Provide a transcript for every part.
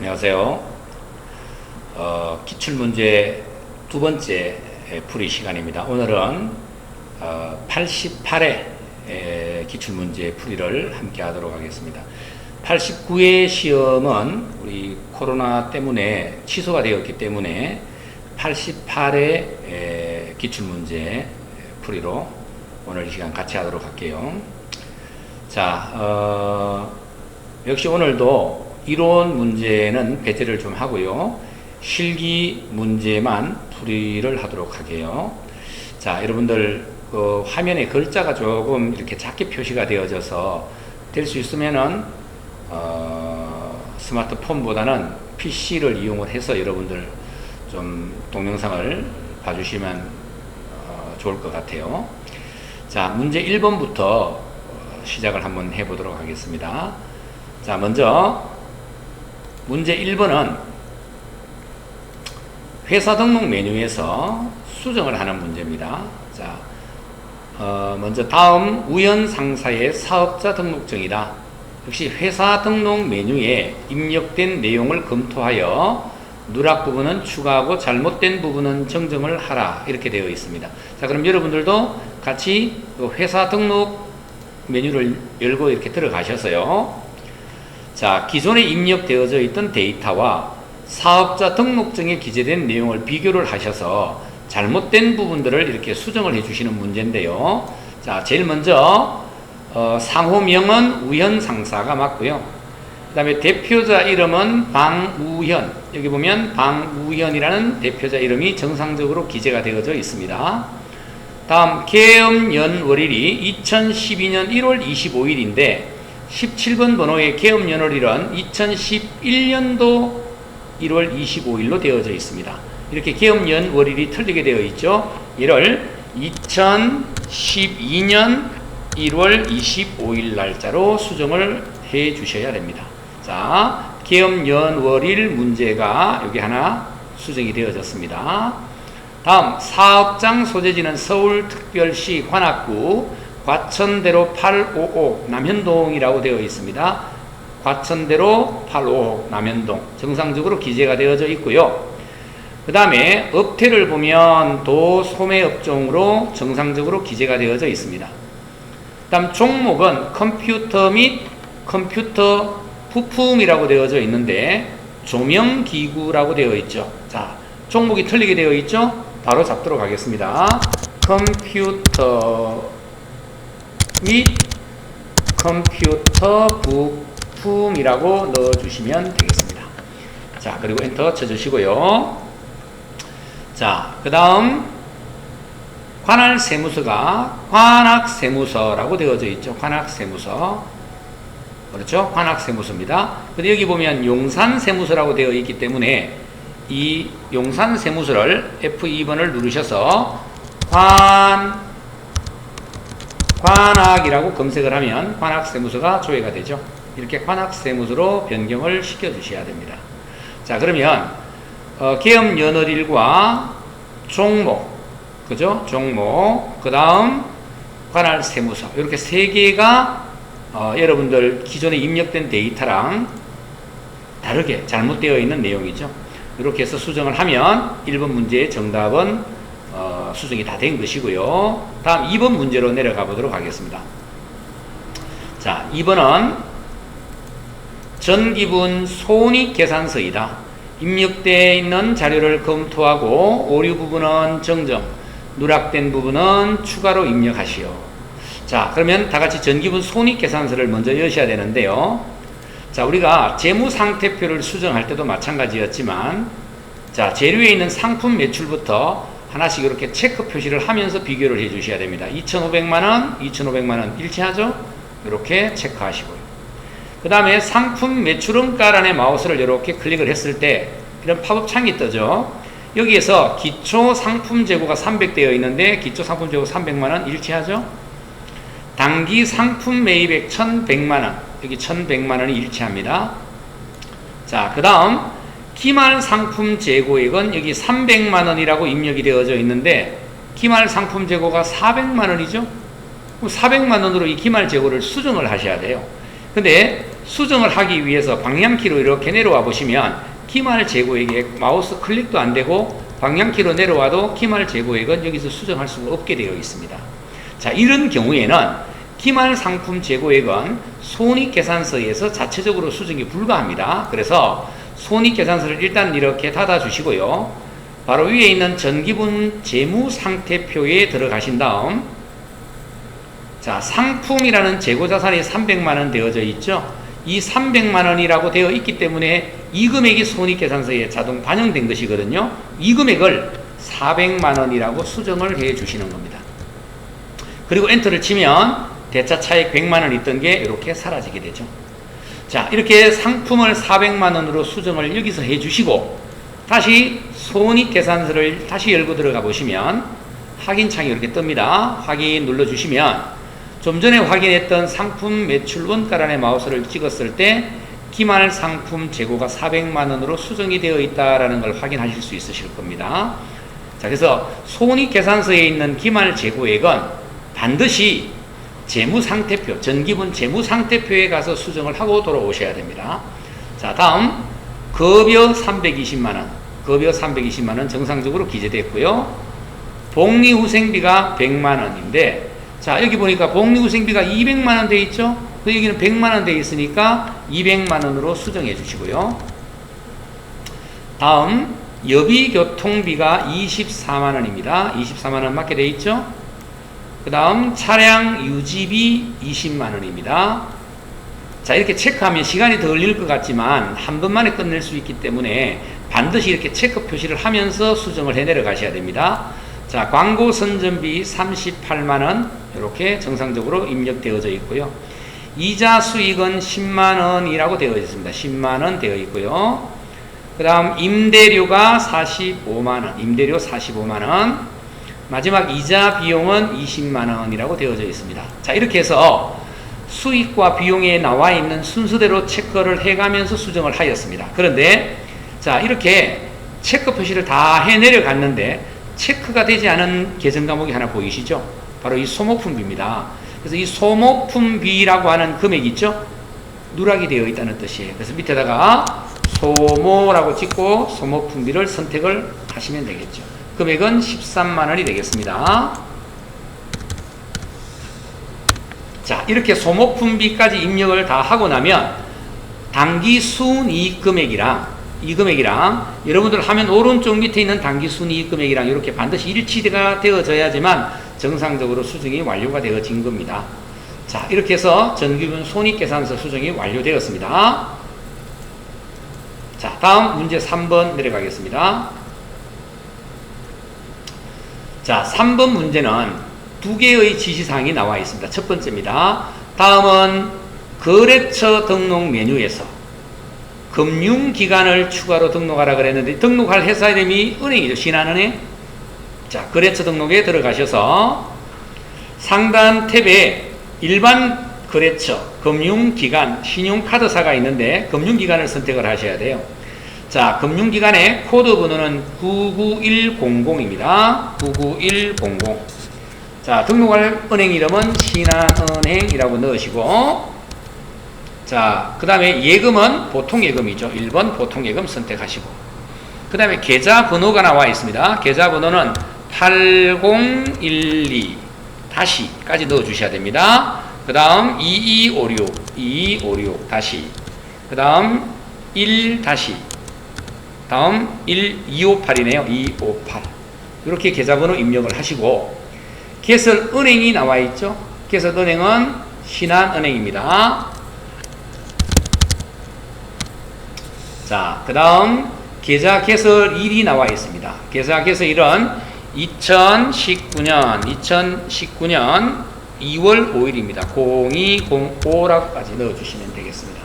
안녕하세요. 기출문제 두 번째 풀이 시간입니다. 오늘은 88회 기출문제 풀이를 함께 하도록 하겠습니다. 89회 시험은 우리 코로나 때문에 취소가 되었기 때문에 88회 기출문제 풀이로 오늘 이 시간 같이 하도록 할게요. 자, 역시 오늘도 이론 문제는 배제를 좀 하고요. 실기 문제만 풀이를 하도록 할게요. 자, 여러분들 화면에 글자가 조금 이렇게 작게 표시가 되어져서 될 수 있으면은 스마트폰보다는 PC를 이용을 해서 여러분들 좀 동영상을 봐주시면 좋을 것 같아요. 자, 문제 1번부터 시작을 한번 해보도록 하겠습니다. 자, 먼저 문제 1번은 회사 등록 메뉴에서 수정을 하는 문제입니다. 자, 먼저 다음 우연 상사의 사업자 등록증이다. 역시 회사 등록 메뉴에 입력된 내용을 검토하여 누락 부분은 추가하고 잘못된 부분은 정정을 하라. 이렇게 되어 있습니다. 자, 그럼 여러분들도 같이 회사 등록 메뉴를 열고 이렇게 들어가셔서요. 자, 기존에 입력되어져 있던 데이터와 사업자 등록증에 기재된 내용을 비교를 하셔서 잘못된 부분들을 이렇게 수정을 해주시는 문제인데요. 자, 제일 먼저 상호명은 우현 상사가 맞고요. 그 다음에 대표자 이름은 방우현. 여기 보면 방우현이라는 대표자 이름이 정상적으로 기재가 되어져 있습니다. 다음 계엄연월일이 2012년 1월 25일인데 17번 번호의 계엄연월일은 2011년도 1월 25일로 되어져 있습니다. 이렇게 계엄연월일이 틀리게 되어 있죠. 이를 2012년 1월 25일 날짜로 수정을 해 주셔야 됩니다. 자, 계엄연월일 문제가 여기 하나 수정이 되어졌습니다. 다음 사업장 소재지는 서울특별시 관악구 과천대로 855 남현동이라고 되어 있습니다. 과천대로 855 남현동 정상적으로 기재가 되어져 있고요. 그 다음에 업태를 보면 도소매업종으로 정상적으로 기재가 되어져 있습니다. 그 다음 종목은 컴퓨터 및 컴퓨터 부품이라고 되어져 있는데 조명기구라고 되어 있죠. 자, 종목이 틀리게 되어 있죠. 바로 잡도록 하겠습니다. 컴퓨터 및 컴퓨터 부품이라고 넣어주시면 되겠습니다. 자, 그리고 엔터 쳐주시고요. 자, 그 다음 관할세무서가 관악세무서라고 되어져 있죠. 관악세무서. 그렇죠? 관악세무서입니다. 근데 여기 보면 용산세무서라고 되어 있기 때문에 이 용산세무서를 F2번을 누르셔서 관악이라고 검색을 하면 관악세무서가 조회가 되죠. 이렇게 관악세무서로 변경을 시켜 주셔야 됩니다. 자, 그러면 계엄연월일과 종목, 그죠? 종목, 그 다음 관할세무서 이렇게 세 개가 여러분들 기존에 입력된 데이터랑 다르게 잘못되어 있는 내용이죠. 이렇게 해서 수정을 하면 1번 문제의 정답은 수정이 다 된 것이고요. 다음 2번 문제로 내려가 보도록 하겠습니다. 자, 2번은 전기분 손익계산서이다. 입력되어 있는 자료를 검토하고 오류 부분은 정정, 누락된 부분은 추가로 입력하시오. 자, 그러면 다 같이 전기분 손익계산서를 먼저 여셔야 되는데요. 자, 우리가 재무상태표를 수정할 때도 마찬가지였지만, 자, 재료에 있는 상품 매출부터 하나씩 이렇게 체크 표시를 하면서 비교를 해 주셔야 됩니다. 2,500만원, 2,500만원 일치하죠? 이렇게 체크하시고요. 그 다음에 상품 매출원가 안에 마우스를 이렇게 클릭을 했을 때 이런 팝업 창이 뜨죠? 여기에서 기초 상품 재고가 300 되어 있는데 기초 상품 재고 300만원 일치하죠? 단기 상품 매입액 1,100만원, 여기 1,100만원이 일치합니다. 자, 그 다음 기말 상품 재고액은 여기 300만원이라고 입력이 되어져 있는데 기말 상품 재고가 400만원이죠? 400만원으로 이 기말 재고를 수정을 하셔야 돼요. 근데 수정을 하기 위해서 방향키로 이렇게 내려와 보시면 기말 재고액에 마우스 클릭도 안 되고 방향키로 내려와도 기말 재고액은 여기서 수정할 수가 없게 되어 있습니다. 자, 이런 경우에는 기말 상품 재고액은 손익계산서에서 자체적으로 수정이 불가합니다. 그래서 손익계산서를 일단 이렇게 닫아 주시고요. 바로 위에 있는 전기분 재무상태표에 들어가신 다음, 자, 상품이라는 재고자산이 300만원 되어져 있죠. 이 300만원이라고 되어 있기 때문에 이 금액이 손익계산서에 자동 반영된 것이거든요. 이 금액을 400만원이라고 수정을 해 주시는 겁니다. 그리고 엔터를 치면 대차 차익 100만원 있던 게 이렇게 사라지게 되죠. 자, 이렇게 상품을 400만원으로 수정을 여기서 해 주시고 다시 손익계산서를 다시 열고 들어가 보시면 확인창이 이렇게 뜹니다. 확인 눌러주시면 좀 전에 확인했던 상품 매출 원가란에 마우스를 찍었을 때 기말 상품 재고가 400만원으로 수정이 되어 있다는 걸 확인하실 수 있으실 겁니다. 자, 그래서 손익계산서에 있는 기말 재고액은 반드시 재무상태표, 전기분 재무상태표에 가서 수정을 하고 돌아오셔야 됩니다. 자, 다음 급여 320만원, 급여 320만원 정상적으로 기재됐고요. 복리후생비가 100만원인데 자, 여기 보니까 복리후생비가 200만원 돼 있죠? 여기는 100만원 돼 있으니까 200만원으로 수정해 주시고요. 다음 여비교통비가 24만원입니다. 24만원 맞게 돼 있죠? 그 다음 차량 유지비 20만원입니다. 자, 이렇게 체크하면 시간이 더 걸릴 것 같지만 한 번만에 끝낼 수 있기 때문에 반드시 이렇게 체크 표시를 하면서 수정을 해 내려 가셔야 됩니다. 자, 광고 선전비 38만원 이렇게 정상적으로 입력되어져 있고요. 이자 수익은 10만원이라고 되어 있습니다. 10만원 되어 있고요. 그 다음 임대료가 45만원, 임대료 45만원, 마지막 이자 비용은 20만원이라고 되어져 있습니다. 자, 이렇게 해서 수익과 비용에 나와 있는 순서대로 체크를 해가면서 수정을 하였습니다. 그런데 자, 이렇게 체크 표시를 다 해 내려갔는데 체크가 되지 않은 계정 과목이 하나 보이시죠? 바로 이 소모품비입니다. 그래서 이 소모품비라고 하는 금액이 있죠? 누락이 되어 있다는 뜻이에요. 그래서 밑에다가 소모라고 찍고 소모품비를 선택을 하시면 되겠죠. 금액은 13만원이 되겠습니다. 자, 이렇게 소모품비까지 입력을 다 하고 나면 당기순이익금액이랑 이 금액이랑 여러분들 화면 오른쪽 밑에 있는 당기순이익금액이랑 이렇게 반드시 일치가 되어져야지만 정상적으로 수정이 완료가 되어진 겁니다. 자, 이렇게 해서 전기분 손익계산서 수정이 완료되었습니다. 자, 다음 문제 3번 내려가겠습니다. 자, 3번 문제는 두 개의 지시사항이 나와 있습니다. 첫 번째입니다. 다음은 거래처 등록 메뉴에서 금융기관을 추가로 등록하라 그랬는데 등록할 회사 이름이 은행이죠. 신한은행. 자, 거래처 등록에 들어가셔서 상단 탭에 일반 거래처, 금융기관, 신용카드사가 있는데 금융기관을 선택을 하셔야 돼요. 자, 금융기관의 코드 번호는 99100입니다. 99100. 자, 등록할 은행 이름은 신한은행이라고 넣으시고, 자, 그 다음에 예금은 보통예금이죠. 1번 보통예금 선택하시고, 그 다음에 계좌번호가 나와 있습니다. 계좌번호는 8012 다시까지 넣어 주셔야 됩니다. 그 다음 2256 다시, 그 다음 1 다시, 다음 258이네요. 258. 이렇게 계좌번호 입력을 하시고, 개설은행이 나와 있죠. 개설은행은 신한은행입니다. 자, 그 다음 계좌 개설일이 나와 있습니다. 계좌 개설일은 2019년 2월 5일입니다. 0205라고까지 넣어주시면 되겠습니다.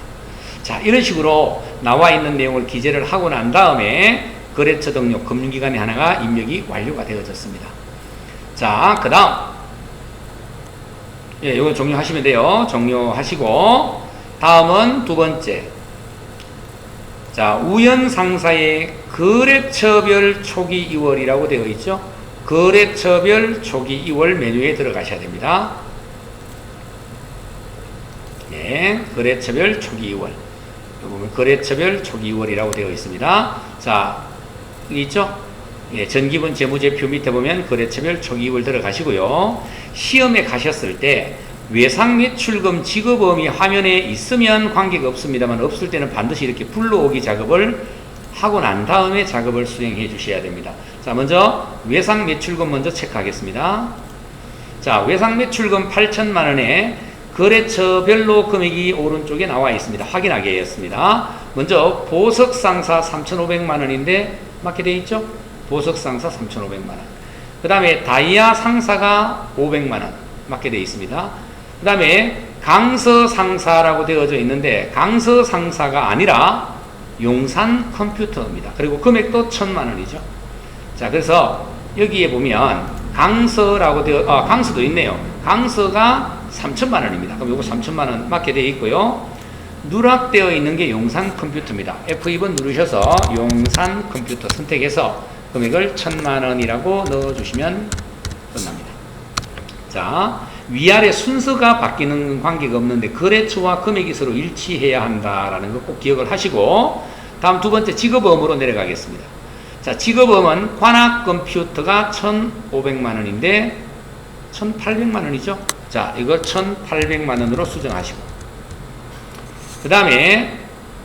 자, 이런 식으로 나와 있는 내용을 기재를 하고 난 다음에 거래처 등록 금융기관이 하나가 입력이 완료가 되어졌습니다. 자, 그 다음 예, 이거 종료하시면 돼요. 종료하시고, 다음은 두 번째. 자, 우연상사의 거래처별 초기 이월이라고 되어 있죠. 거래처별 초기 이월 메뉴에 들어가셔야 됩니다. 네, 예, 거래처별 초기 2월. 보면 거래처별 초기 2월이라고 되어 있습니다. 자, 여기 있죠? 예, 전기분 재무제표 밑에 보면 거래처별 초기 2월 들어가시고요. 시험에 가셨을 때 외상매출금 지급어음이 화면에 있으면 관계가 없습니다만 없을 때는 반드시 이렇게 불러오기 작업을 하고 난 다음에 작업을 수행해 주셔야 됩니다. 자, 먼저 외상매출금 먼저 체크하겠습니다. 자, 외상매출금 8천만 원에 거래처별로 금액이 오른쪽에 나와 있습니다. 확인하게 했습니다. 먼저 보석상사 3,500만 원인데 맞게 되어 있죠? 보석상사 3,500만 원. 그 다음에 다이아 상사가 500만 원 맞게 되어 있습니다. 그 다음에 강서상사라고 되어져 있는데 강서상사가 아니라 용산컴퓨터입니다. 그리고 금액도 1,000만 원이죠. 자, 그래서 여기에 보면 강서도 있네요. 강서가 3,000만 원입니다. 그럼 요거 3,000만 원 맞게 되어 있고요. 누락되어 있는 게 용산컴퓨터입니다. F2번 누르셔서 용산컴퓨터 선택해서 금액을 1,000만 원이라고 넣어주시면 끝납니다. 자, 위아래 순서가 바뀌는 관계가 없는데 거래처와 금액이 서로 일치해야 한다라는 거 꼭 기억을 하시고 다음 두 번째 직업어음으로 내려가겠습니다. 자, 직업어음은 관악컴퓨터가 1,500만 원인데 1,800만 원이죠. 자, 이거 1,800만 원으로 수정하시고 그 다음에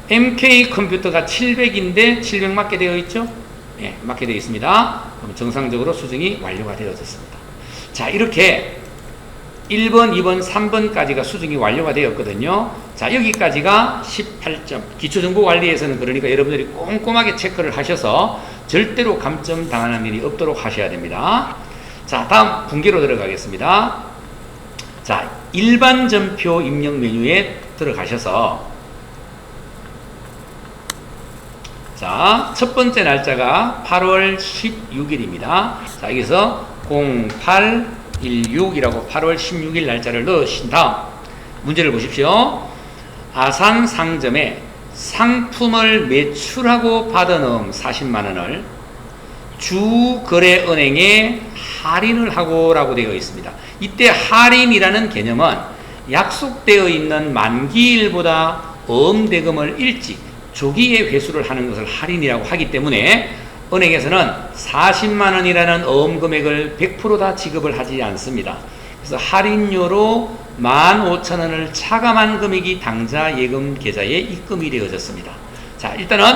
MK컴퓨터가 700인데 700 맞게 되어 있죠? 예, 맞게 되어 있습니다. 그럼 정상적으로 수정이 완료가 되어졌습니다. 자, 이렇게 1번, 2번, 3번까지가 수정이 완료가 되었거든요. 자, 여기까지가 18점. 기초정보관리에서는 그러니까 여러분들이 꼼꼼하게 체크를 하셔서 절대로 감점 당하는 일이 없도록 하셔야 됩니다. 자, 다음 분기로 들어가겠습니다. 자, 일반 전표 입력 메뉴에 들어가셔서 자, 첫 번째 날짜가 8월 16일입니다. 자, 여기서 0816이라고 8월 16일 날짜를 넣으신 다음 문제를 보십시오. 아산 상점에 상품을 매출하고 받은 음 40만 원을 주거래은행에 할인을 하고 라고 되어 있습니다. 이때 할인이라는 개념은 약속되어 있는 만기일보다 어음대금을 일찍 조기에 회수를 하는 것을 할인이라고 하기 때문에 은행에서는 40만 원이라는 어음금액을 100% 다 지급을 하지 않습니다. 그래서 할인료로 15,000원을 차감한 금액이 당좌 예금 계좌에 입금이 되어졌습니다. 자, 일단은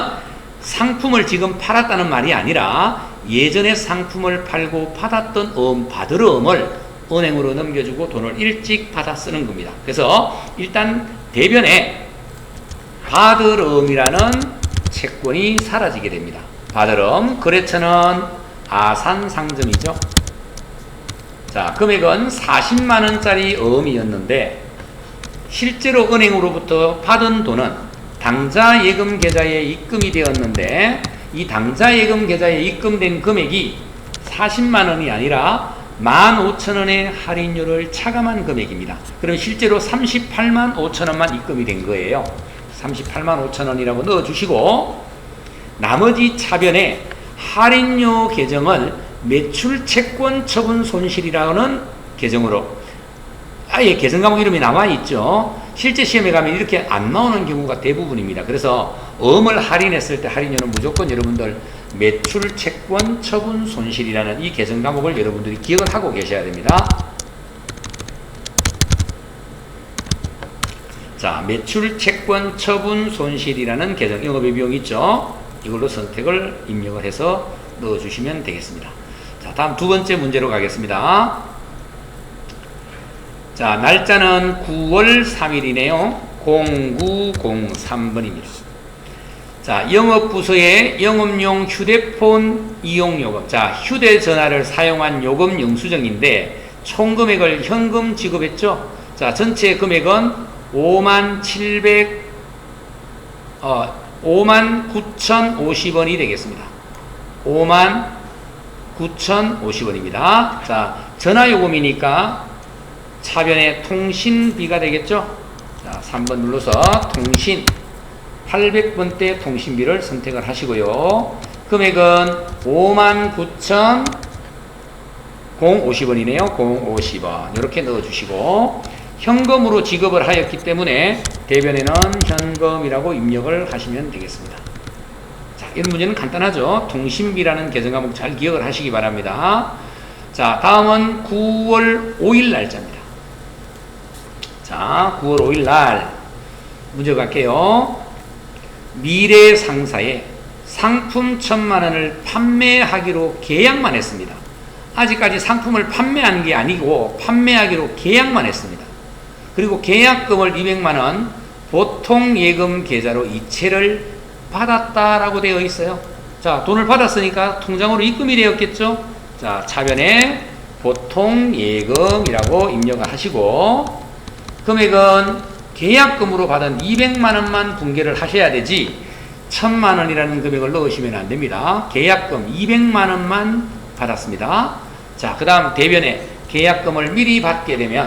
상품을 지금 팔았다는 말이 아니라 예전에 상품을 팔고 받았던 받을 어음을 은행으로 넘겨주고 돈을 일찍 받아 쓰는 겁니다. 그래서 일단 대변에 받을 어음이라는 채권이 사라지게 됩니다. 받을 어음, 거래처는 아산상점이죠. 자, 금액은 40만 원짜리 어음이었는데 실제로 은행으로부터 받은 돈은 당좌 예금 계좌에 입금이 되었는데 이 당좌 예금 계좌에 입금된 금액이 40만 원이 아니라 15,000원의 할인료를 차감한 금액입니다. 그럼 실제로 38만 5천원만 입금이 된 거예요. 38만 5천원이라고 넣어주시고 나머지 차변에 할인료 계정을 매출채권 처분 손실이라는 계정으로 아예 계정 과목 이름이 나와 있죠. 실제 시험에 가면 이렇게 안 나오는 경우가 대부분입니다. 그래서 어음을 할인했을 때 할인료는 무조건 여러분들 매출채권 처분 손실이라는 이 계정 과목을 여러분들이 기억을 하고 계셔야 됩니다. 자, 매출채권 처분 손실이라는 계정 영업의 비용 있죠. 이걸로 선택을 입력을 해서 넣어주시면 되겠습니다. 자, 다음 두 번째 문제로 가겠습니다. 자, 날짜는 9월 3일이네요. 0903번입니다. 자, 영업부서의 영업용 휴대폰 이용요금. 자, 휴대전화를 사용한 요금 영수증인데 총금액을 현금 지급했죠. 자, 전체 금액은 59,050원이 되겠습니다. 59,050원입니다. 자, 전화요금이니까 차변에 통신비가 되겠죠. 자, 3번 눌러서 통신 800번대 통신비를 선택을 하시고요. 금액은 59,050원이네요. 050원 이렇게 넣어주시고 현금으로 지급을 하였기 때문에 대변에는 현금이라고 입력을 하시면 되겠습니다. 자, 이런 문제는 간단하죠. 통신비라는 계정 과목 잘 기억을 하시기 바랍니다. 자, 다음은 9월 5일 날짜입니다. 자, 9월 5일 날 문제 갈게요. 미래 상사에 상품 1,000만원을 판매하기로 계약만 했습니다. 아직까지 상품을 판매한 게 아니고 판매하기로 계약만 했습니다. 그리고 계약금을 200만원 보통 예금 계좌로 이체를 받았다라고 되어 있어요. 자, 돈을 받았으니까 통장으로 입금이 되었겠죠. 자, 차변에 보통 예금이라고 입력을 하시고 금액은 계약금으로 받은 200만원만 분개를 하셔야 되지 1,000만원이라는 금액을 넣으시면 안 됩니다. 계약금 200만원만 받았습니다. 자, 그 다음 대변에 계약금을 미리 받게 되면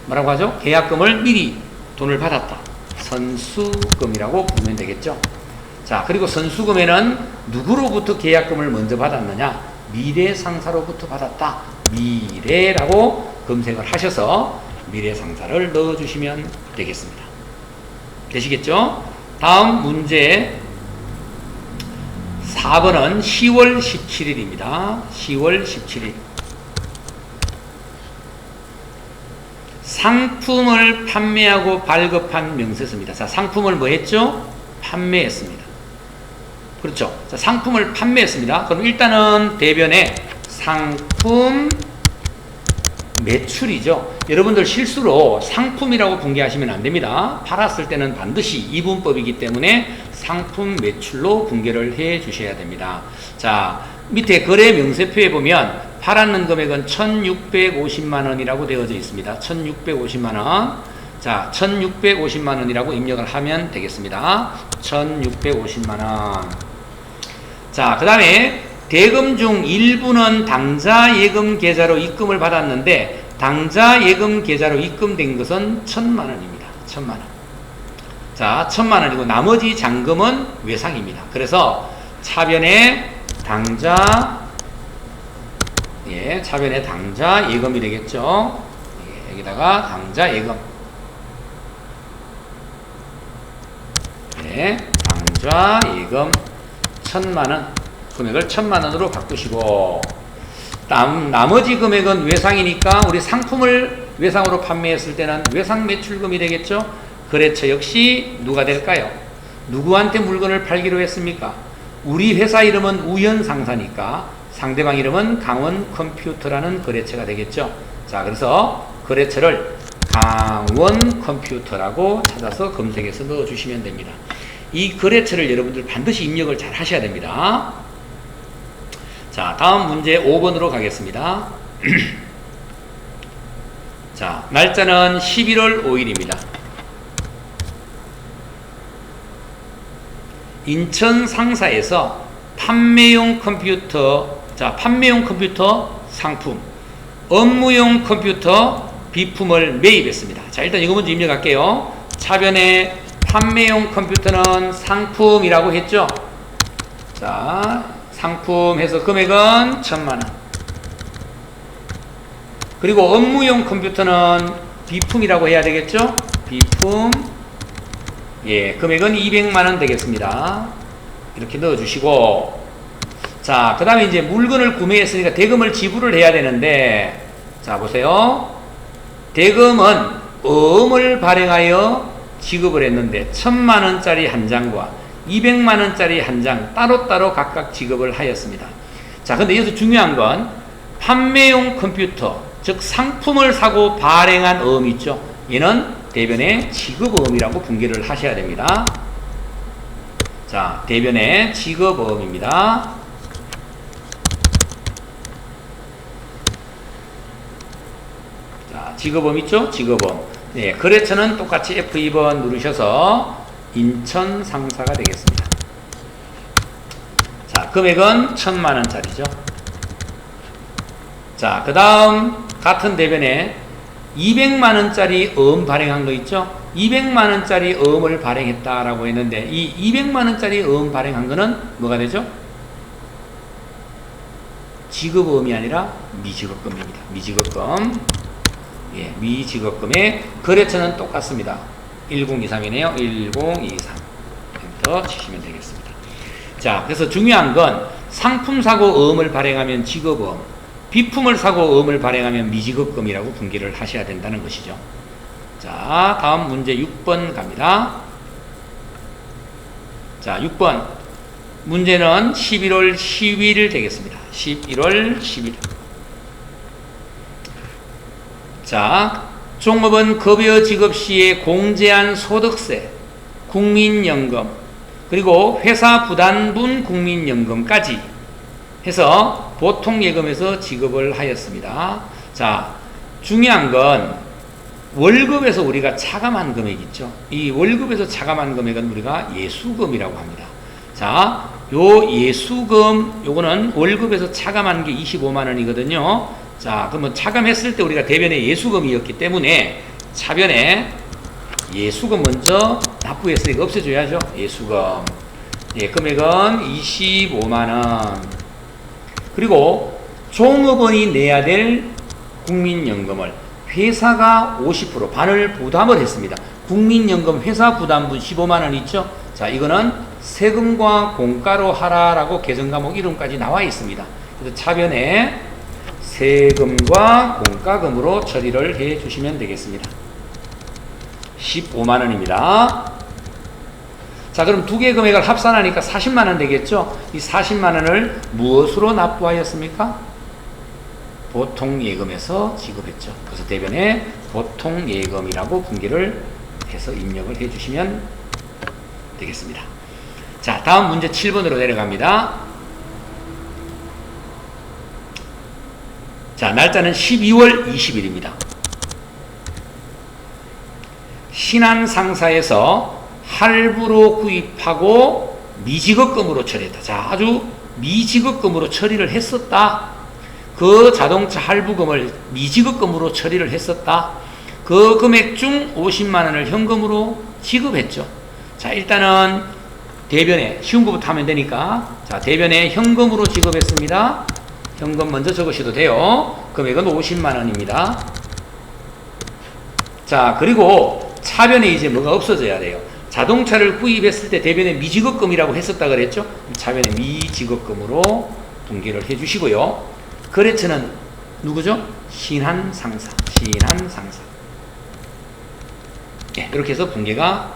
뭐라고 하죠? 계약금을 미리 돈을 받았다. 선수금이라고 부르면 되겠죠. 자, 그리고 선수금에는 누구로부터 계약금을 먼저 받았느냐? 미래 상사로부터 받았다. 미래라고 검색을 하셔서 미래 상사를 넣어주시면 되겠습니다. 되시겠죠? 다음 문제 4번은 10월 17일입니다. 10월 17일. 상품을 판매하고 발급한 명세서입니다. 자, 상품을 뭐 했죠? 판매했습니다. 그렇죠. 자, 상품을 판매했습니다. 그럼 일단은 대변에 상품 매출이죠. 여러분들 실수로 상품이라고 분개하시면 안 됩니다. 팔았을 때는 반드시 이분법이기 때문에 상품 매출로 분개를 해 주셔야 됩니다. 자, 밑에 거래 명세표에 보면 팔았는 금액은 1,650만원이라고 되어져 있습니다. 1,650만원. 자, 1,650만원이라고 입력을 하면 되겠습니다. 1,650만원. 자, 그 다음에 대금 중 일부는 당좌 예금 계좌로 입금을 받았는데 당좌 예금 계좌로 입금된 것은 1,000만원입니다. 1,000만원. 자, 1,000만원이고 나머지 잔금은 외상입니다. 그래서 차변에 당좌, 예, 차변에 당좌 예금이 되겠죠. 예, 여기다가 당좌 예금. 예, 당좌 예금 1,000만원. 금액을 1,000만원으로 바꾸시고 나머지 금액은 외상이니까 우리 상품을 외상으로 판매했을 때는 외상 매출금이 되겠죠. 거래처 역시 누가 될까요? 누구한테 물건을 팔기로 했습니까? 우리 회사 이름은 우연상사니까 상대방 이름은 강원컴퓨터라는 거래처가 되겠죠. 자, 그래서 거래처를 강원컴퓨터라고 찾아서 검색해서 넣어주시면 됩니다. 이 거래처를 여러분들 반드시 입력을 잘 하셔야 됩니다. 자, 다음 문제 5번으로 가겠습니다. 자, 날짜는 11월 5일입니다. 인천 상사에서 판매용 컴퓨터, 자, 판매용 컴퓨터 상품, 업무용 컴퓨터 비품을 매입했습니다. 자, 일단 이거 먼저 입력할게요. 차변에 판매용 컴퓨터는 상품이라고 했죠. 자, 상품 해서 금액은 1,000만원. 그리고 업무용 컴퓨터는 비품이라고 해야 되겠죠. 비품, 예, 금액은 200만원 되겠습니다. 이렇게 넣어주시고, 자, 그 다음에 이제 물건을 구매했으니까 대금을 지불을 해야 되는데, 자, 보세요. 대금은 어음을 발행하여 지급을 했는데 1,000만원짜리 한 장과 200만원짜리 한 장 따로따로 각각 지급을 하였습니다. 자, 근데 여기서 중요한 건 판매용 컴퓨터, 즉 상품을 사고 발행한 어음 있죠. 얘는 대변에 지급어음이라고 분개를 하셔야 됩니다. 자, 대변에 지급어음입니다. 자, 지급어음 있죠? 지급어음. 네, 거래처는 똑같이 F2번 누르셔서 인천 상사가 되겠습니다. 자, 금액은 1,000만원짜리죠. 자, 그 다음 같은 대변에 200만원짜리 어음 발행한 거 있죠? 200만원짜리 어음을 발행했다라고 했는데 이 200만원짜리 어음 발행한 거는 뭐가 되죠? 지급어음이 아니라 미지급금입니다. 미지급금. 예, 미지급금의 거래처는 똑같습니다. 1023이네요. 1023 엔터 치시면 되겠습니다. 자, 그래서 중요한 건 상품 사고 어음을 발행하면 지급음, 비품을 사고 어음을 발행하면 미지급금이라고 분기를 하셔야 된다는 것이죠. 자, 다음 문제 6번 갑니다. 자, 6번 문제는 11월 10일 되겠습니다. 11월 10일. 자, 종업원 급여 지급 시에 공제한 소득세, 국민연금, 그리고 회사 부담분 국민연금까지 해서 보통예금에서 지급을 하였습니다. 자, 중요한 건 월급에서 우리가 차감한 금액 있죠. 이 월급에서 차감한 금액은 우리가 예수금이라고 합니다. 자, 요 예수금, 요거는 월급에서 차감한 게 25만 원이거든요. 자, 그러면 차감했을 때 우리가 대변에 예수금이었기 때문에 차변에 예수금 먼저 납부했으니까 없애줘야죠. 예수금. 예, 금액은 25만 원. 그리고 종업원이 내야 될 국민연금을 회사가 50% 반을 부담을 했습니다. 국민연금 회사 부담분 15만 원 있죠? 자, 이거는 세금과 공가로 하라라고 개정과목 이름까지 나와 있습니다. 그래서 차변에 세금과 공과금으로 처리를 해 주시면 되겠습니다. 15만 원입니다. 자, 그럼 두 개 금액을 합산하니까 40만 원 되겠죠? 이 40만 원을 무엇으로 납부하였습니까? 보통예금에서 지급했죠. 그래서 대변에 보통예금이라고 분기를 해서 입력을 해 주시면 되겠습니다. 자, 다음 문제 7번으로 내려갑니다. 자, 날짜는 12월 20일입니다. 신한상사에서 할부로 구입하고 미지급금으로 처리했다. 자, 아주 미지급금으로 처리를 했었다. 그 자동차 할부금을 미지급금으로 처리를 했었다. 그 금액 중 50만 원을 현금으로 지급했죠. 자, 일단은 대변에 쉬운 것부터 하면 되니까, 자, 대변에 현금으로 지급했습니다. 현금 먼저 적으셔도 돼요. 금액은 50만 원입니다. 자, 그리고 차변에 이제 뭐가 없어져야 돼요. 자동차를 구입했을 때 대변에 미지급금이라고 했었다 그랬죠? 차변에 미지급금으로 분기를 해 주시고요. 거래처는 누구죠? 신한상사. 신한상사. 예, 이렇게 해서 분기가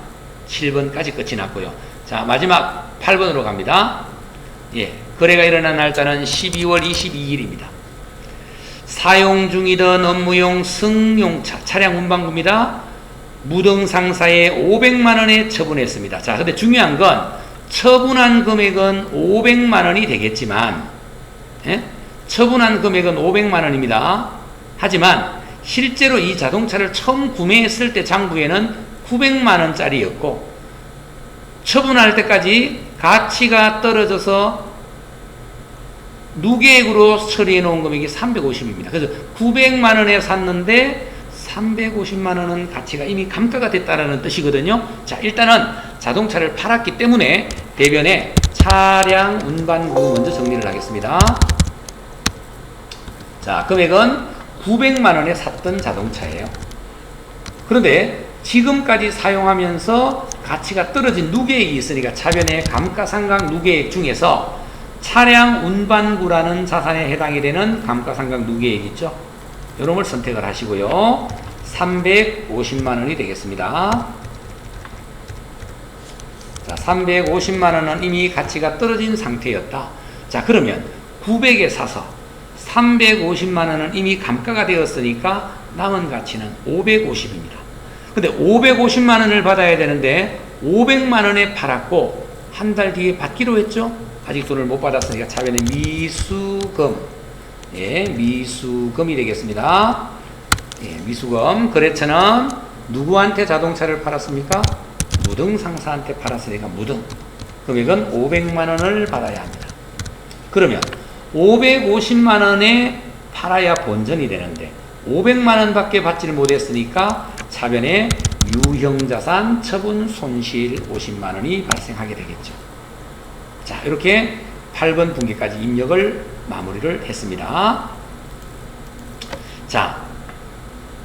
7번까지 끝이 났고요. 자, 마지막 8번으로 갑니다. 예, 거래가 일어난 날짜는 12월 22일입니다. 사용 중이던 업무용 승용차 차량 운반구입니다. 무등상사에 500만 원에 처분했습니다. 자, 근데 중요한 건 처분한 금액은 500만 원이 되겠지만, 예? 처분한 금액은 500만 원입니다. 하지만 실제로 이 자동차를 처음 구매했을 때 장부에는 900만 원짜리였고, 처분할 때까지 가치가 떨어져서 누계액으로 처리해 놓은 금액이 350입니다. 그래서 900만 원에 샀는데 350만 원은 가치가 이미 감가가 됐다는 뜻이거든요. 자, 일단은 자동차를 팔았기 때문에 대변에 차량 운반부 먼저 정리를 하겠습니다. 자, 금액은 900만 원에 샀던 자동차예요. 그런데 지금까지 사용하면서 가치가 떨어진 누계액이 있으니까 차변에 감가상각 누계액 중에서 차량 운반구라는 자산에 해당이 되는 감가상각 누계액 있죠? 이런 걸 선택을 하시고요. 350만 원이 되겠습니다. 자, 350만 원은 이미 가치가 떨어진 상태였다. 자, 그러면 900에 사서 350만 원은 이미 감가가 되었으니까 남은 가치는 550입니다. 근데 550만 원을 받아야 되는데 500만 원에 팔았고 한 달 뒤에 받기로 했죠? 아직 돈을 못 받았으니까 차변에 미수금, 예, 미수금이 되겠습니다. 예, 미수금. 거래처는 누구한테 자동차를 팔았습니까? 무등상사한테 팔았으니까 무등. 금액은 500만 원을 받아야 합니다. 그러면 550만 원에 팔아야 본전이 되는데 500만 원밖에 받지를 못했으니까 차변에 유형자산 처분 손실 50만 원이 발생하게 되겠죠. 자, 이렇게 8번 분기까지 입력을 마무리를 했습니다. 자,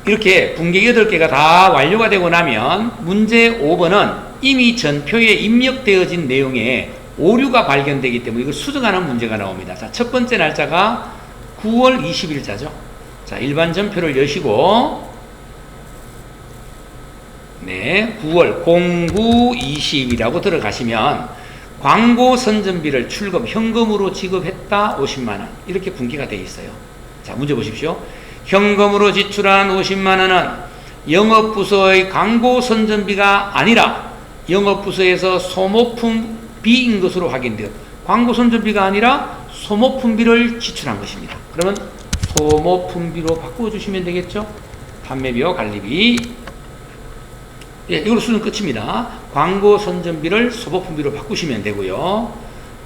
이렇게 분계 8개가 다 완료가 되고 나면 문제 5번은 이미 전표에 입력되어진 내용에 오류가 발견되기 때문에 이걸 수정하는 문제가 나옵니다. 자, 첫 번째 날짜가 9월 20일자죠. 자, 일반 전표를 여시고, 네, 9월 0920이라고 들어가시면 광고 선전비를 출금, 현금으로 지급했다 50만원. 이렇게 분기가 되어 있어요. 자, 문제 보십시오. 현금으로 지출한 50만원은 영업부서의 광고 선전비가 아니라 영업부서에서 소모품비인 것으로 확인되어 광고 선전비가 아니라 소모품비를 지출한 것입니다. 그러면 소모품비로 바꿔주시면 되겠죠? 판매비와 관리비. 예, 이걸로 수준 끝입니다. 광고 선전비를 소모품비로 바꾸시면 되고요.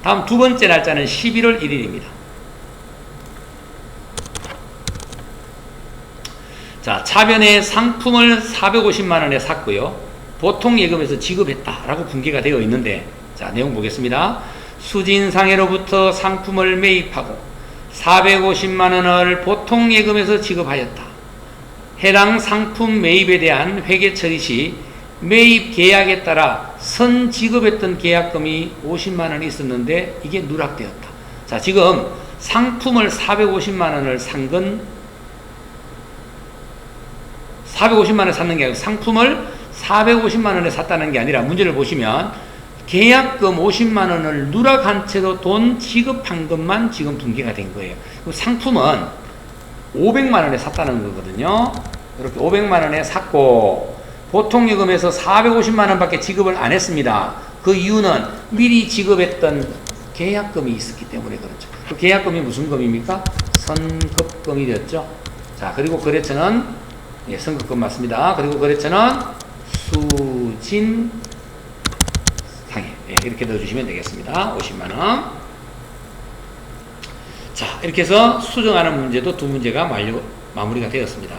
다음 두 번째 날짜는 11월 1일입니다. 자, 차변에 상품을 450만원에 샀고요. 보통 예금에서 지급했다라고 분기가 되어 있는데, 자, 내용 보겠습니다. 수진상해로부터 상품을 매입하고 450만원을 보통 예금에서 지급하였다. 해당 상품 매입에 대한 회계 처리 시 매입 계약에 따라 선 지급했던 계약금이 50만원이 있었는데 이게 누락되었다. 자, 지금 상품을 450만원을 산 건 450만원에 샀는 게 아니고 상품을 450만원에 샀다는 게 아니라 문제를 보시면 계약금 50만원을 누락한 채로 돈 지급한 것만 지금 분기가 된 거예요. 상품은 500만원에 샀다는 거거든요. 이렇게 500만원에 샀고 보통 예금에서 450만원밖에 지급을 안 했습니다. 그 이유는 미리 지급했던 계약금이 있었기 때문에 그렇죠. 그 계약금이 무슨 금입니까? 선급금이 되었죠. 자, 그리고 거래처는 예, 선급금 맞습니다. 그리고 거래처는 수진상해. 예, 이렇게 넣어주시면 되겠습니다. 50만원. 자, 이렇게 해서 수정하는 문제도 두 문제가 마무리가 되었습니다.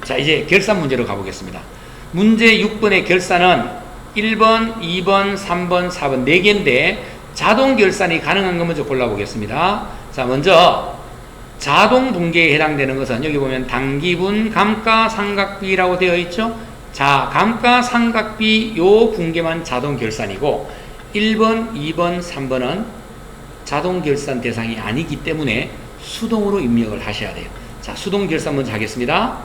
자, 이제 결산 문제로 가보겠습니다. 문제 6번의 결산은 1번, 2번, 3번, 4번 4개인데 자동 결산이 가능한 거 먼저 골라보겠습니다. 자, 먼저 자동 분계에 해당되는 것은 여기 보면 당기분 감가상각비라고 되어 있죠. 자, 감가상각비 요 분계만 자동 결산이고 1번, 2번, 3번은 자동 결산 대상이 아니기 때문에 수동으로 입력을 하셔야 돼요. 자, 수동 결산 먼저 하겠습니다.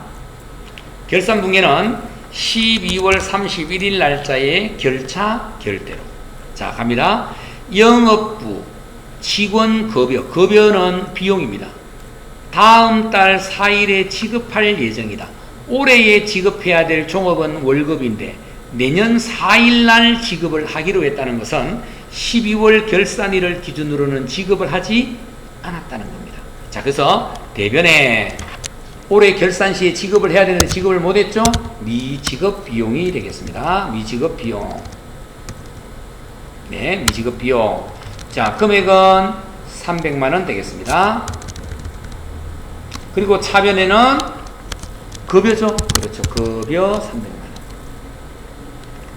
결산 분계는 12월 31일 날짜의 결차 결대로. 자, 갑니다. 영업부 직원 급여. 급여는 비용입니다. 다음 달 4일에 지급할 예정이다. 올해에 지급해야 될 종업원 월급인데 내년 4일 날 지급을 하기로 했다는 것은 12월 결산일을 기준으로는 지급을 하지 않았다는 겁니다. 자, 그래서 대변에 올해 결산 시에 지급을 해야 되는데 지급을 못했죠? 미지급 비용이 되겠습니다. 미지급 비용. 네, 미지급 비용. 자, 금액은 300만원 되겠습니다. 그리고 차변에는 급여죠? 그렇죠. 급여 300만원.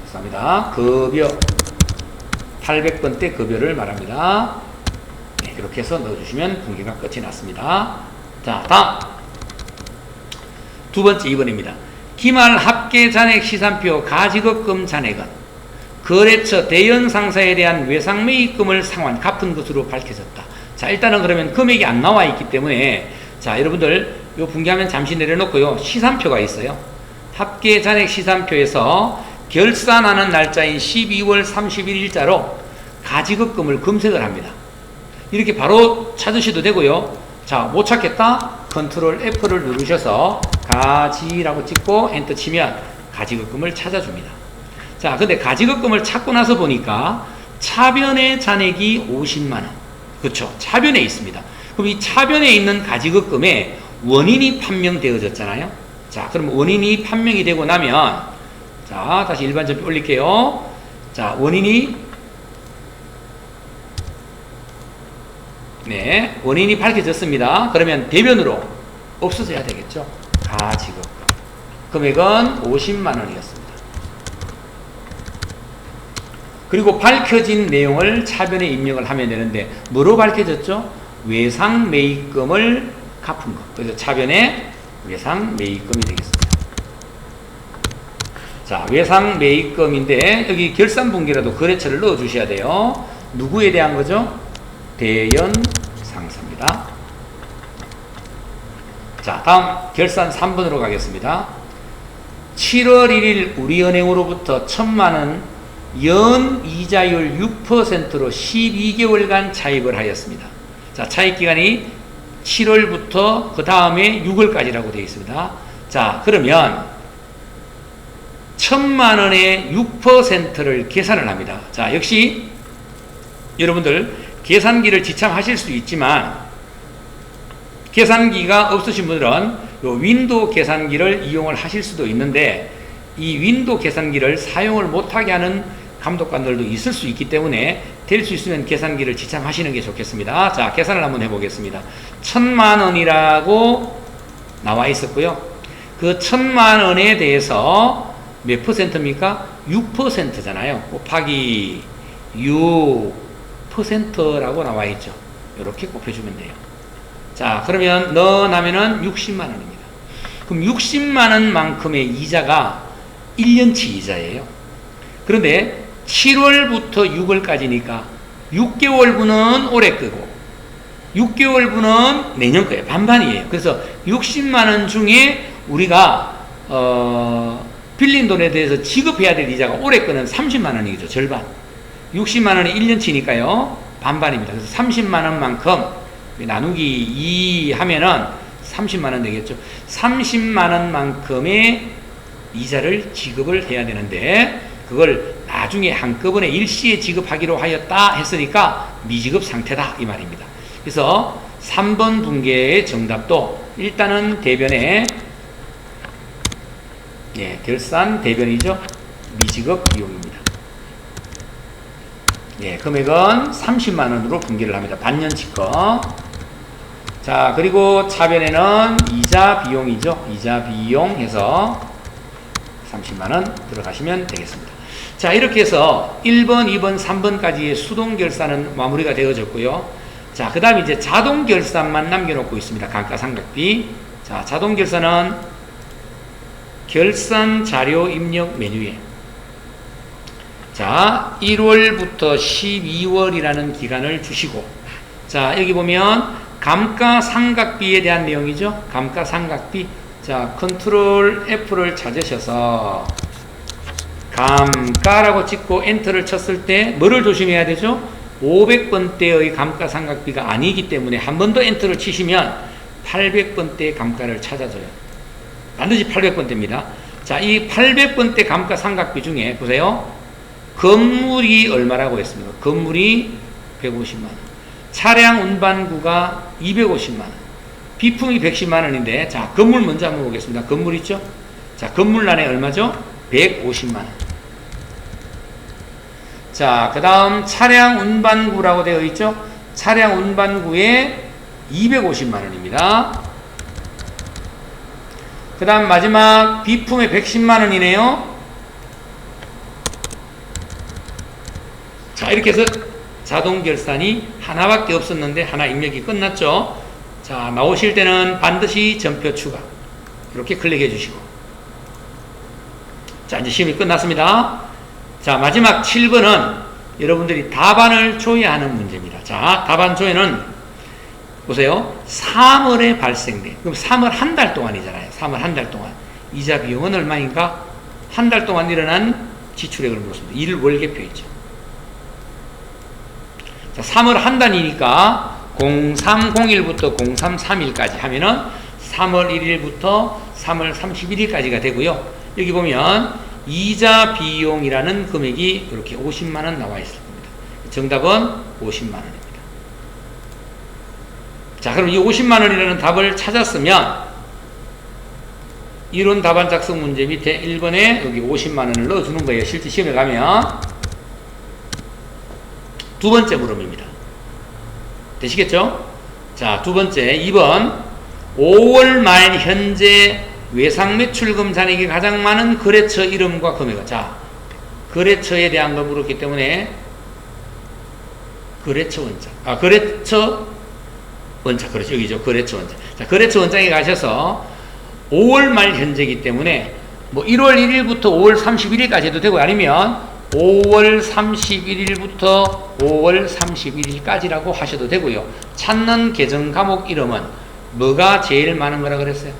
감사합니다. 급여. 800번대 급여를 말합니다. 네, 이렇게 해서 넣어주시면 분기가 끝이 났습니다. 자, 다음. 두 번째 2번입니다. 기말 합계 잔액 시산표 가지급금 잔액은 거래처 대연 상사에 대한 외상 매입금을 상환 갚은 것으로 밝혀졌다. 자, 일단은 그러면 금액이 안 나와 있기 때문에 자, 여러분들 요 분기하면 잠시 내려놓고요. 시산표가 있어요. 합계 잔액 시산표에서 결산하는 날짜인 12월 31일자로 가지급금을 검색을 합니다. 이렇게 바로 찾으셔도 되고요. 자, 못 찾겠다? 컨트롤 F를 누르셔서 가지라고 찍고 엔터 치면 가지급금을 찾아줍니다. 자, 근데 가지급금을 찾고 나서 보니까 차변의 잔액이 50만원. 그렇죠. 차변에 있습니다. 그럼 이 차변에 있는 가지급금에 원인이 판명되어졌잖아요. 자, 그럼 원인이 판명이 되고 나면 자, 다시 일반 전표 올릴게요. 자, 원인이 네, 원인이 밝혀졌습니다. 그러면 대변으로 없어져야 되겠죠. 가지급금. 금액은 50만원이었습니다. 그리고 밝혀진 내용을 차변에 입력을 하면 되는데 뭐로 밝혀졌죠? 외상 매입금을 갚은 것. 그래서 차변에 외상 매입금이 되겠습니다. 자, 외상 매입금인데 여기 결산분기라도 거래처를 넣어 주셔야 돼요. 누구에 대한 거죠? 대연 상사입니다. 자, 다음 결산 3번으로 가겠습니다. 7월 1일 우리은행으로부터 1,000만원 연 이자율 6%로 12개월간 차입을 하였습니다. 자, 차입기간이 7월부터 그 다음에 6월까지라고 되어 있습니다. 자, 그러면 1,000만원의 6%를 계산을 합니다. 자, 역시 여러분들 계산기를 지참하실 수 있지만 계산기가 없으신 분들은 요 윈도우 계산기를 이용을 하실 수도 있는데 이 윈도우 계산기를 사용을 못하게 하는 감독관들도 있을 수 있기 때문에 될 수 있으면 계산기를 지참하시는 게 좋겠습니다. 자, 계산을 한번 해보겠습니다. 1,000만원이라고 나와 있었고요. 그 1,000만원에 대해서 몇 퍼센트입니까? 6%잖아요. 곱하기 6%라고 나와 있죠. 이렇게 곱해주면 돼요. 자, 그러면 넣어나면은 60만원입니다. 그럼 60만원만큼의 이자가 1년치 이자예요. 그런데 7월부터 6월까지니까 6개월분은 올해 끄고 6개월분은 내년 거예요. 반반이에요. 그래서 60만원 중에 우리가 빌린 돈에 대해서 지급해야 될 이자가 올해 거는 30만원이죠. 절반. 60만원이 1년치니까요. 반반입니다. 그래서 30만원만큼 나누기 2 하면은 30만원 되겠죠. 30만원만큼의 이자를 지급을 해야 되는데 그걸 나중에 한꺼번에 일시에 지급하기로 하였다 했으니까 미지급 상태다 이 말입니다. 그래서 3번 분계의 정답도 일단은 대변에 결산 대변이죠. 미지급 비용입니다. 금액은 30만원으로 분기를 합니다. 반년치 거. 자, 그리고 차변에는 이자 비용이죠. 이자 비용 해서 30만원 들어가시면 되겠습니다. 자, 이렇게 해서 1번, 2번, 3번까지의 수동 결산은 마무리가 되어졌고요. 자, 그 다음에 이제 자동 결산만 남겨놓고 있습니다. 감가상각비. 자, 자동 결산은 결산 자료 입력 메뉴에 자, 1월부터 12월이라는 기간을 주시고 자, 여기 보면 감가상각비에 대한 내용이죠. 감가상각비. 자, 컨트롤 F를 찾으셔서 감가라고 찍고 엔터를 쳤을 때 뭐를 조심해야 되죠? 500번대의 감가상각비가 아니기 때문에 한 번 더 엔터를 치시면 800번대 감가를 찾아줘요. 반드시 800번대입니다. 자, 이 800번대 감가상각비 중에 보세요. 건물이 얼마라고 했습니까? 건물이 150만원. 차량 운반구가 250만원. 비품이 110만원인데, 자, 건물 먼저 한번 보겠습니다. 건물 있죠? 자, 건물란에 얼마죠? 150만원. 자, 그 다음 차량 운반구라고 되어 있죠? 차량 운반구에 250만원입니다. 그 다음 마지막 비품에 110만원이네요. 자, 이렇게 해서 자동 결산이 하나밖에 없었는데 하나 입력이 끝났죠. 자, 나오실 때는 반드시 전표 추가 이렇게 클릭해 주시고 자, 이제 시험이 끝났습니다. 자, 마지막 7번은 여러분들이 답안을 조회하는 문제입니다. 자, 답안 조회는 보세요. 3월에 발생된, 그럼 3월 한 달 동안이잖아요. 3월 한 달 동안 이자 비용은 얼마인가? 한 달 동안 일어난 지출액을 물었습니다. 1월계표 있죠. 자, 3월 한 달이니까 0301부터 0331까지 하면은 3월 1일부터 3월 31일까지가 되고요. 여기 보면 이자 비용이라는 금액이 이렇게 50만원 나와 있을 겁니다. 정답은 50만원입니다. 자, 그럼 이 50만원이라는 답을 찾았으면 이론 답안 작성 문제 밑에 1번에 여기 50만원을 넣어주는 거예요. 실제 시험에 가면. 두 번째 물음입니다. 되시겠죠? 자, 두 번째 2번 5월 말 현재 외상 매출금 잔액이 가장 많은 거래처 이름과 금액. 자, 거래처에 대한 걸 물었기 때문에 거래처 원장. 거래처 원장. 그렇죠. 여기죠. 거래처 원장. 자, 거래처 원장에 가셔서 5월 말 현재이기 때문에 뭐 1월 1일부터 5월 31일까지 해도 되고 아니면 5월 31일부터 5월 31일까지라고 하셔도 되고요. 찾는 계정 과목 이름은 뭐가 제일 많은 거라 그랬어요?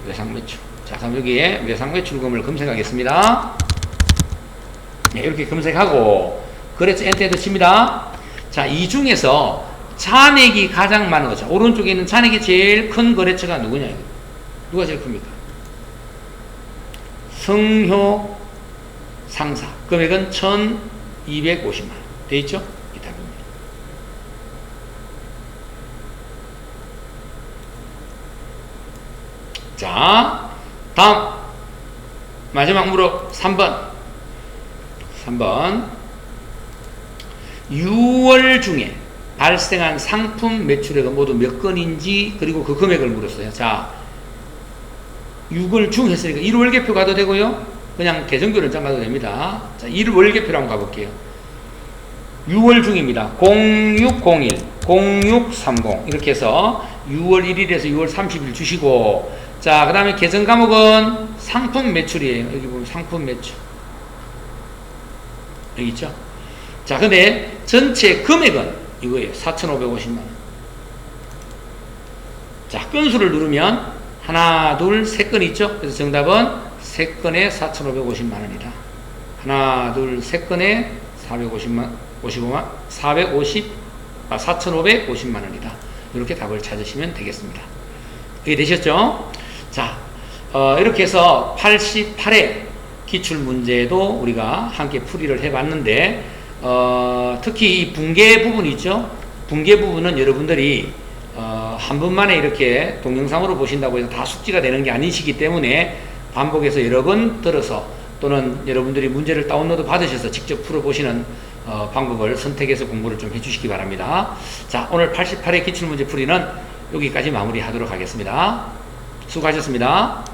외상매출. 자, 그럼 여기에 외상매출금을 검색하겠습니다. 네, 이렇게 검색하고 그래서 엔터에도 칩니다. 자, 이 중에서 잔액이 가장 많은 거죠. 오른쪽에 있는 잔액이 제일 큰 거래처가 누구냐? 누가 제일 큽니까? 성효 상사. 금액은 1,250만 원. 돼 있죠? 이 답입니다. 자, 다음 마지막 무릎 3번. 6월 중에 발생한 상품 매출액은 모두 몇 건인지 그리고 그 금액을 물었어요. 자, 6월 중 했으니까 1월 개표 가도 되고요. 그냥 계정별은 짠 가도 됩니다. 자, 1월 개표로 한번 가볼게요. 6월 중입니다. 0601, 0630 이렇게 해서 6월 1일에서 6월 30일 주시고 자, 그 다음에 계정 과목은 상품 매출이에요. 여기 보면 상품 매출 여기 있죠? 자, 근데 전체 금액은 이거예요. 4,550만 원. 자, 건수를 누르면 하나, 둘, 세 건 있죠? 그래서 정답은 세 건에 4,550만 원이다. 하나, 둘, 세 건에 4,550만 원이다. 이렇게 답을 찾으시면 되겠습니다. 이게 되셨죠? 자, 이렇게 해서 88회 기출문제도 우리가 함께 풀이를 해봤는데, 특히 이 분계 부분 있죠? 분계 부분은 여러분들이 한 번만에 이렇게 동영상으로 보신다고 해서 다 숙지가 되는 게 아니시기 때문에 반복해서 여러 번 들어서 또는 여러분들이 문제를 다운로드 받으셔서 직접 풀어보시는 방법을 선택해서 공부를 좀 해주시기 바랍니다. 자, 오늘 88회 기출문제 풀이는 여기까지 마무리하도록 하겠습니다. 수고하셨습니다.